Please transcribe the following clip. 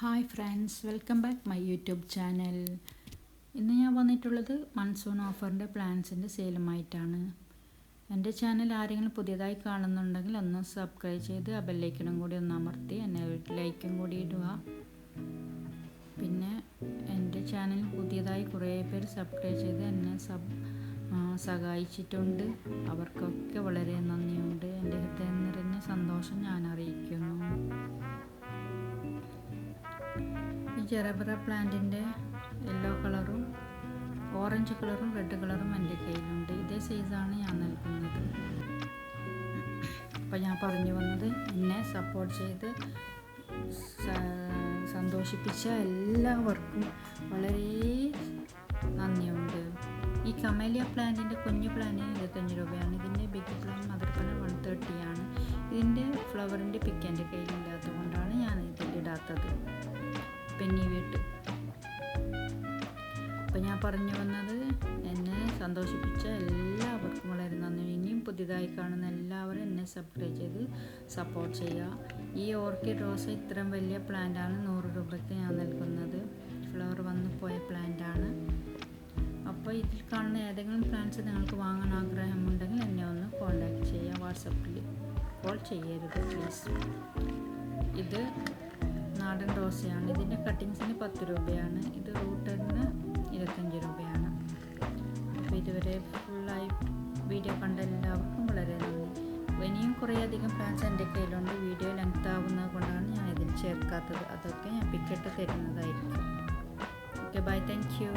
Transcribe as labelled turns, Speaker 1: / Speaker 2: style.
Speaker 1: Hi friends, welcome back my YouTube channel. ഇന്ന് ഞാൻ വന്നിട്ടുള്ളത് മൺസൂൺ ഓഫറിൻ്റെ പ്ലാൻസിൻ്റെ സെയിലുമായിട്ടാണ്. എൻ്റെ ചാനൽ ആരെങ്കിലും പുതിയതായി കാണുന്നുണ്ടെങ്കിൽ ഒന്ന് സബ്സ്ക്രൈബ് ചെയ്ത് ആ ബെല്ലൈക്കണും കൂടി ഒന്ന് അമർത്തി എന്നെ ലൈക്കും കൂടി ഇടുക. പിന്നെ എൻ്റെ ചാനൽ പുതിയതായി കുറേ പേര് സബ്സ്ക്രൈബ് ചെയ്ത് എന്നെ സഹായിച്ചിട്ടുണ്ട്. അവർക്കൊക്കെ വളരെ നന്ദിയുണ്ട്. എൻ്റെ ഹൃദയം നിറഞ്ഞ സന്തോഷം ഞാൻ അറിയിക്കുന്നു. ഈ ജെറബറ പ്ലാന്റിൻ്റെ യെല്ലോ കളറും ഓറഞ്ച് കളറും റെഡ് കളറും എൻ്റെ കയ്യിലുണ്ട്. ഇതേ സൈസാണ് ഞാൻ നൽകുന്നത്. അപ്പോൾ ഞാൻ പറഞ്ഞു വന്നത്, എന്നെ സപ്പോർട്ട് ചെയ്ത് സന്തോഷിപ്പിച്ച എല്ലാവർക്കും വളരെ നന്ദിയുണ്ട്. ഈ കമേലിയ പ്ലാന്റിൻ്റെ കുഞ്ഞു പ്ലാന്റിന് 25 രൂപയാണ്. ഇതിൻ്റെ ബിഗ് പ്ലാൻ മദർ പ്ലാൻ 130 ആണ്. ഇതിൻ്റെ ഫ്ലവറിൻ്റെ പിക്ക് എൻ്റെ കയ്യിലില്ലാത്തത് കൊണ്ടാണ് ഞാൻ ഇതിലിടാത്തത്. പെന്നി വീട്ട്. അപ്പം ഞാൻ പറഞ്ഞു വന്നത്, എന്നെ സന്തോഷിപ്പിച്ച എല്ലാവർക്കും വളരെ നന്ദി. ഇനിയും പുതിയതായി കാണുന്ന എല്ലാവരും എന്നെ സബ്സ്ക്രൈബ് ചെയ്ത് സപ്പോർട്ട് ചെയ്യുക. ഈ ഓർക്കിഡ് റോസ് ഇത്രയും വലിയ പ്ലാന്റാണ് 100 രൂപയ്ക്ക് ഞാൻ നൽകുന്നത്. ഫ്ലവർ വന്നു പോയ പ്ലാന്റാണ്. അപ്പോൾ ഇതിൽ കാണുന്ന ഏതെങ്കിലും പ്ലാന്റ്സ് നിങ്ങൾക്ക് വാങ്ങാൻ ആഗ്രഹമുണ്ടെങ്കിൽ എന്നെ ഒന്ന് കോൺടാക്ട് ചെയ്യുക. വാട്സപ്പിൽ കോൾ ചെയ്യരുത് പ്ലീസ്. ഇത് നാടൻ റോസയാണ്. ഇതിൻ്റെ കട്ടിങ്സിന് 10 രൂപയാണ്. ഇത് റൂട്ടറിന് 25 രൂപയാണ്. അപ്പോൾ ഇതുവരെ ഫുള്ളായി വീഡിയോ കണ്ട എല്ലാവർക്കും വളരെ നന്ദി. ഇനിയും കുറേയധികം പ്ലാൻസ് എൻ്റെ കയ്യിലുണ്ട്. വീഡിയോ ലെങ്ത് ആവുന്നത് കൊണ്ടാണ് ഞാൻ ഇതിൽ ചേർക്കാത്തത്. അതൊക്കെ ഞാൻ പിക്കിട്ട് തരുന്നതായിരിക്കും. Okay, bye, thank U.